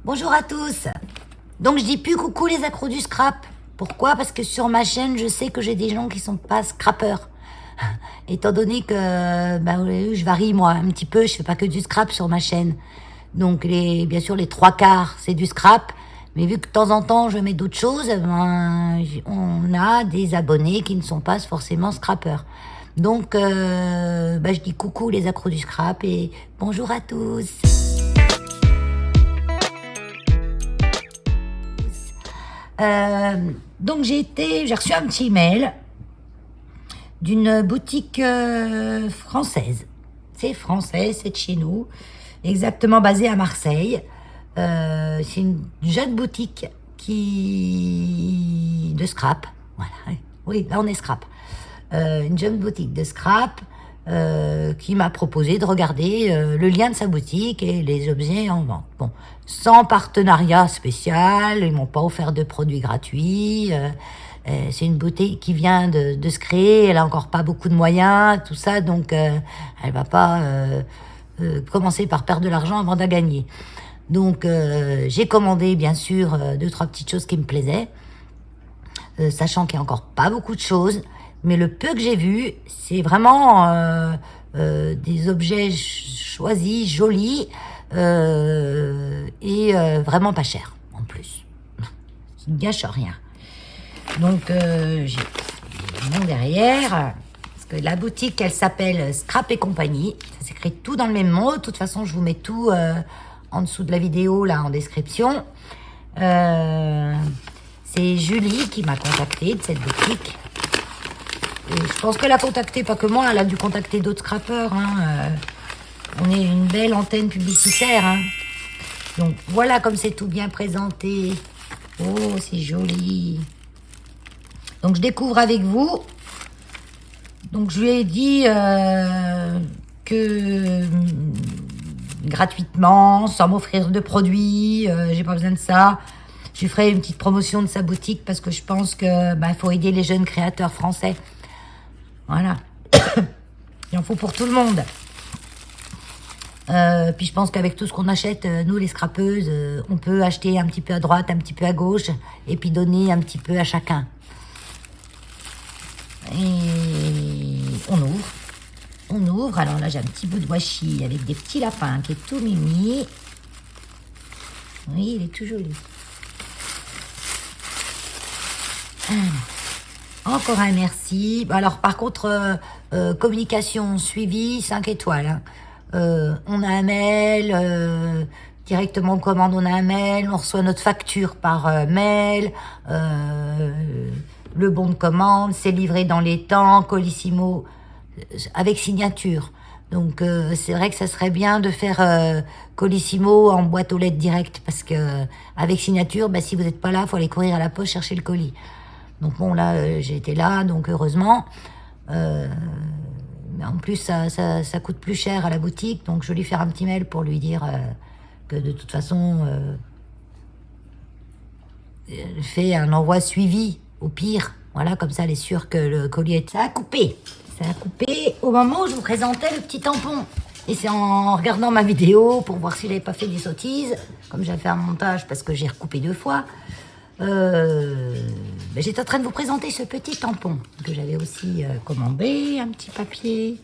Bonjour à tous. Donc je dis plus coucou les accros du scrap. Pourquoi? Parce que sur ma chaîne, je sais que j'ai des gens qui sont pas scrappeurs. Étant donné que je varie moi un petit peu, je fais pas que du scrap sur ma chaîne. Donc bien sûr les trois quarts c'est du scrap. Mais vu que de temps en temps je mets d'autres choses, on a des abonnés qui ne sont pas forcément scrappeurs. Donc je dis coucou les accros du scrap et bonjour à tous. Donc j'ai reçu un petit mail d'une boutique française. C'est français, c'est de chez nous, exactement basée à Marseille. C'est une jeune boutique de scrap. Voilà. Oui, là on est scrap. Une jeune boutique de scrap qui m'a proposé de regarder le lien de sa boutique et les objets en vente. Bon, sans partenariat spécial, ils m'ont pas offert de produits gratuits. C'est une boutique qui vient de se créer, elle a encore pas beaucoup de moyens, tout ça, donc elle va pas commencer par perdre de l'argent avant de gagner. Donc j'ai commandé bien sûr 2-3 petites choses qui me plaisaient, sachant qu'il y a encore pas beaucoup de choses. Mais le peu que j'ai vu, c'est vraiment des objets choisis, jolis et vraiment pas chers en plus. Qui ne gâchent rien. Donc j'ai mon derrière, parce que la boutique elle s'appelle Scrap et Compagnie. Ça s'écrit tout dans le même mot. De toute façon, je vous mets tout en dessous de la vidéo là en description. C'est Julie qui m'a contacté de cette boutique. Et je pense qu'elle a contacté, pas que moi, elle a dû contacter d'autres scrappeurs. On est une belle antenne publicitaire. Donc voilà comme c'est tout bien présenté. Oh, c'est joli. Donc je découvre avec vous. Donc je lui ai dit que gratuitement, sans m'offrir de produits, j'ai pas besoin de ça. Je lui ferai une petite promotion de sa boutique parce que je pense que faut aider les jeunes créateurs français. Voilà. Il en faut pour tout le monde. Puis je pense qu'avec tout ce qu'on achète, nous les scrapeuses, on peut acheter un petit peu à droite, un petit peu à gauche, et puis donner un petit peu à chacun. Et on ouvre. Alors là j'ai un petit bout de washi avec des petits lapins qui est tout mimi. Oui, il est tout joli. Encore un merci. Alors par contre, communication suivie, 5 étoiles. On a un mail, directement on commande, on a un mail, on reçoit notre facture par mail, le bon de commande, c'est livré dans les temps, Colissimo, avec signature. Donc c'est vrai que ça serait bien de faire Colissimo en boîte aux lettres directe, parce que avec signature, si vous n'êtes pas là, il faut aller courir à la poste chercher le colis. Donc bon, là, j'ai été là, donc heureusement. Mais en plus, ça coûte plus cher à la boutique, donc je vais lui faire un petit mail pour lui dire que de toute façon, elle fait un envoi suivi, au pire. Voilà, comme ça, elle est sûre que le colis est... Ça a coupé au moment où je vous présentais le petit tampon. Et c'est en regardant ma vidéo pour voir si j'avais pas fait des sottises, comme j'ai fait un montage parce que j'ai recoupé 2 fois. J'étais en train de vous présenter ce petit tampon que j'avais aussi commandé, un petit papier.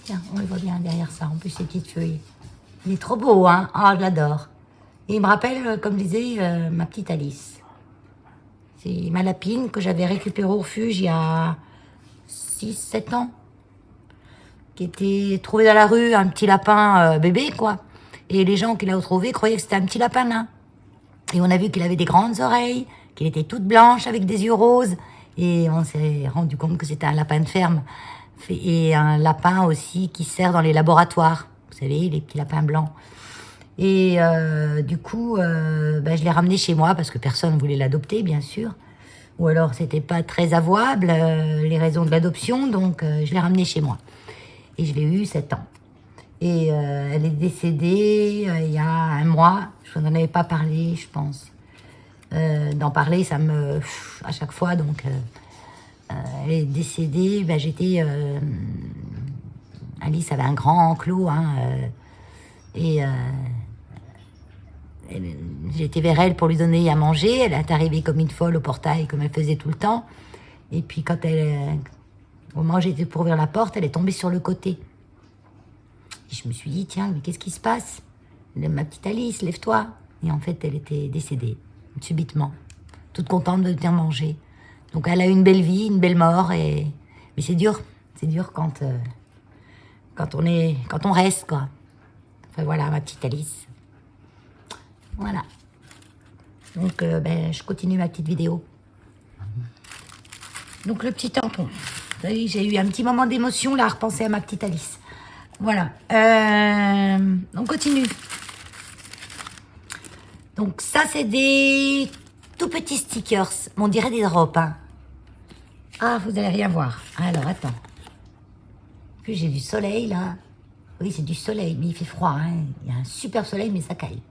Tiens, on le voit bien derrière ça, en plus ces petites feuilles. Il est trop beau, hein? Ah, je l'adore. Et il me rappelle, comme disait ma petite Alice. C'est ma lapine que j'avais récupérée au refuge il y a 6-7 ans. Qui était trouvé dans la rue, un petit lapin bébé, quoi. Et les gens qui l'ont trouvé croyaient que c'était un petit lapin nain. Et on a vu qu'il avait des grandes oreilles, qu'il était toute blanche avec des yeux roses. Et on s'est rendu compte que c'était un lapin de ferme. Et un lapin aussi qui sert dans les laboratoires. Vous savez, les petits lapins blancs. Et du coup, je l'ai ramené chez moi parce que personne ne voulait l'adopter, bien sûr. Ou alors, c'était pas très avouable, les raisons de l'adoption. Donc, je l'ai ramené chez moi. Et je l'ai eu 7 ans. Et elle est décédée il y a 1 mois. Je n'en avais pas parlé, je pense. D'en parler, ça me... à chaque fois, donc... elle est décédée, j'étais... Alice avait un grand enclos, et J'ai été vers elle pour lui donner à manger. Elle est arrivée comme une folle au portail, comme elle faisait tout le temps. Et puis quand au moment où j'étais pour ouvrir la porte, elle est tombée sur le côté. Et je me suis dit, tiens, mais qu'est-ce qui se passe? Ma petite Alice, lève-toi. Et en fait, elle était décédée, subitement, toute contente de venir manger. Donc elle a eu une belle vie, une belle mort. Mais c'est dur quand on reste, quoi. Enfin voilà, ma petite Alice. Voilà. Donc je continue ma petite vidéo. Donc le petit tampon. Vous voyez, j'ai eu un petit moment d'émotion là à repenser à ma petite Alice. Voilà. On continue. Donc ça c'est des tout petits stickers. On dirait des drops. Hein. Ah, vous allez rien voir. Alors attends. En plus j'ai du soleil là. Oui, c'est du soleil, mais il fait froid. Hein. Il y a un super soleil, mais ça caille.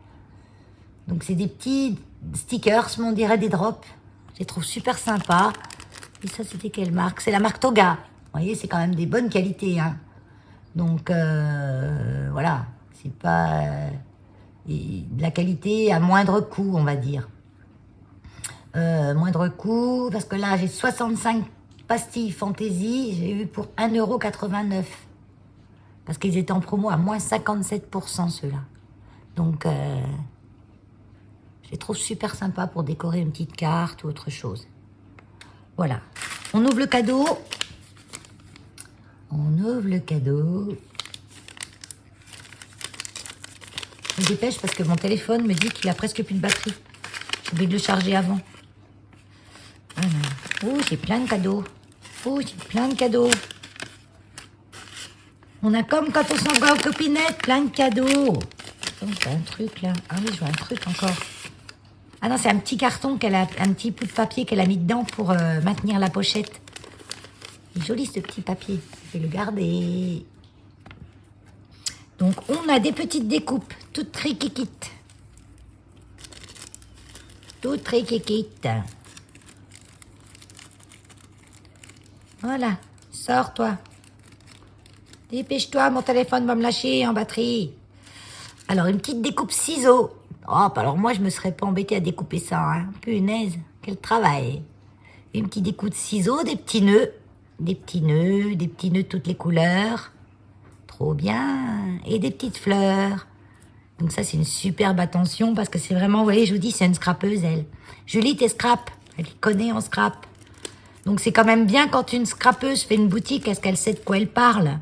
Donc c'est des petits stickers, mais on dirait des drops. Je les trouve super sympas. Et ça, c'était quelle marque? C'est la marque Toga. Vous voyez, c'est quand même des bonnes qualités. Hein. Donc, voilà. C'est pas de la qualité à moindre coût, on va dire. Moindre coût, parce que là, j'ai 65 pastilles Fantaisie. J'ai eu pour 1,89 €. Parce qu'ils étaient en promo à moins 57% ceux-là. Donc, je les trouve super sympas pour décorer une petite carte ou autre chose. Voilà. On ouvre le cadeau. On ouvre le cadeau. Je me dépêche parce que mon téléphone me dit qu'il a presque plus de batterie. J'ai oublié de le charger avant. Alors. Oh, j'ai plein de cadeaux. Oh, j'ai plein de cadeaux. On a comme quand on s'envoie aux copinettes, plein de cadeaux. Oh, j'ai un truc là. Ah oui, je vois un truc encore. Ah non, c'est un petit carton un petit bout de papier qu'elle a mis dedans pour maintenir la pochette. Il est joli ce petit papier. Je vais le garder. Donc, on a des petites découpes, toutes triquiquites. Toutes triquiquites. Voilà, sors-toi. Dépêche-toi, mon téléphone va me lâcher en batterie. Alors, une petite découpe ciseaux. Oh, alors moi, je me serais pas embêtée à découper ça. Hein. Punaise, quel travail. Une petite découpe de ciseaux, des petits nœuds. Des petits nœuds de toutes les couleurs. Trop bien. Et des petites fleurs. Donc ça, c'est une superbe attention parce que c'est vraiment, vous voyez, je vous dis, c'est une scrapeuse, elle. Julie, t'es scrap. Elle connaît en scrap. Donc c'est quand même bien quand une scrapeuse fait une boutique, est-ce qu'elle sait de quoi elle parle?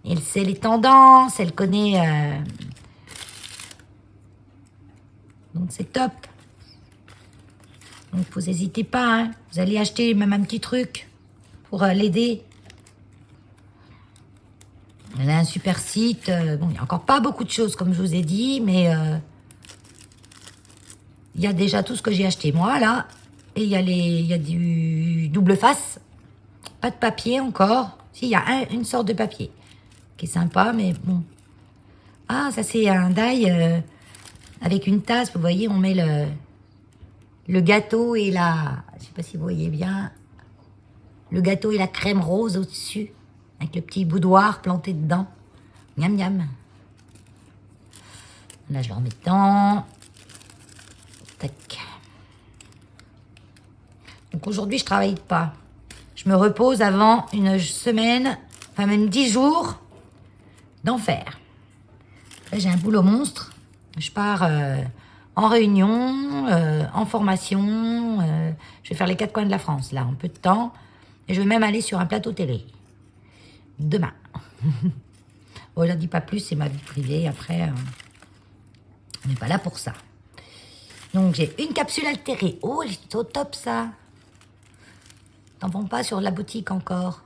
Elle sait les tendances, elle connaît... Donc c'est top. Donc vous n'hésitez pas, hein. Vous allez acheter même un petit truc pour l'aider. Elle a un super site. Bon, il n'y a encore pas beaucoup de choses, comme je vous ai dit, mais il y a déjà tout ce que j'ai acheté moi, là. Et il y a du double face. Pas de papier encore. Si, il y a une sorte de papier qui est sympa, mais bon. Ah, ça c'est un die avec une tasse. Vous voyez, on met le gâteau et la... Je sais pas si vous voyez bien. Le gâteau et la crème rose au-dessus. Avec le petit boudoir planté dedans. Miam, miam. Là, je le remets dedans. Tac. Donc aujourd'hui, je travaille pas. Je me repose avant une semaine, enfin même 10 jours d'enfer. Là, j'ai un boulot monstre. Je pars en réunion, en formation. Je vais faire les 4 coins de la France, là, en peu de temps. Et je vais même aller sur un plateau télé. Demain. Bon, je ne dis pas plus, c'est ma vie privée. Après, on n'est pas là pour ça. Donc, j'ai une capsule altérée. Oh, elle est au top, ça. T'en vends pas sur la boutique encore.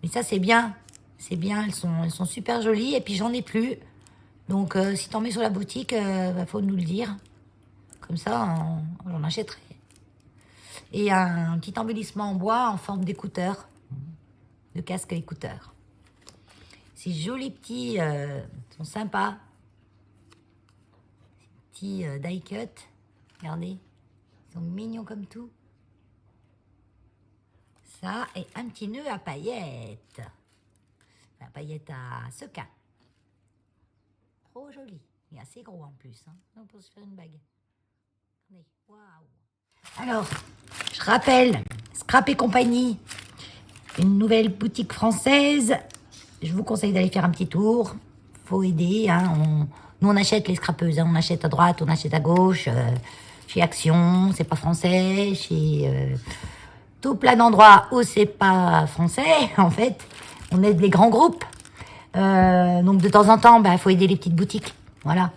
Mais ça, c'est bien. C'est bien, elles sont super jolies. Et puis, j'en ai plus. Donc, si t'en mets sur la boutique, faut nous le dire. Comme ça, j'en achèterai. Et un petit embellissement en bois en forme d'écouteur. De casque écouteur. Ces jolis petits sont sympas. Ces petits die cut. Regardez. Ils sont mignons comme tout. Ça, et un petit nœud à paillettes. Enfin, paillettes à sequin. Trop joli. Et assez gros en plus. Hein, pour se faire une bague. carnet. Waouh. Alors, je rappelle, Scrap et compagnie, une nouvelle boutique française. Je vous conseille d'aller faire un petit tour. Faut aider. Hein. Nous, on achète les scrapeuses. Hein. On achète à droite, on achète à gauche. Chez Action, c'est pas français. Chez tout plein d'endroits où c'est pas français, en fait. On aide les grands groupes. Donc, de temps en temps, bah, faut aider les petites boutiques. Voilà.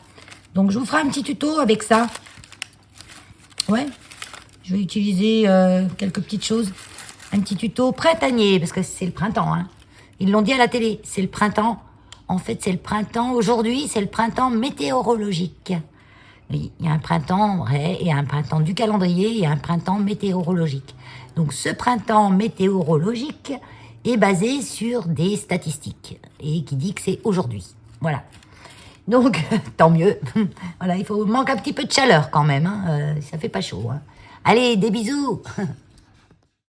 Donc, je vous ferai un petit tuto avec ça. Ouais. Je vais utiliser quelques petites choses. Un petit tuto printanier, parce que c'est le printemps. Hein. Ils l'ont dit à la télé, c'est le printemps. En fait, c'est le printemps. Aujourd'hui, c'est le printemps météorologique. Oui, il y a un printemps vrai, il y a un printemps du calendrier, il y a un printemps météorologique. Donc, ce printemps météorologique est basé sur des statistiques et qui dit que c'est aujourd'hui. Voilà. Donc, tant mieux. Voilà, manque un petit peu de chaleur quand même. Hein. Ça fait pas chaud. Hein. Allez, des bisous.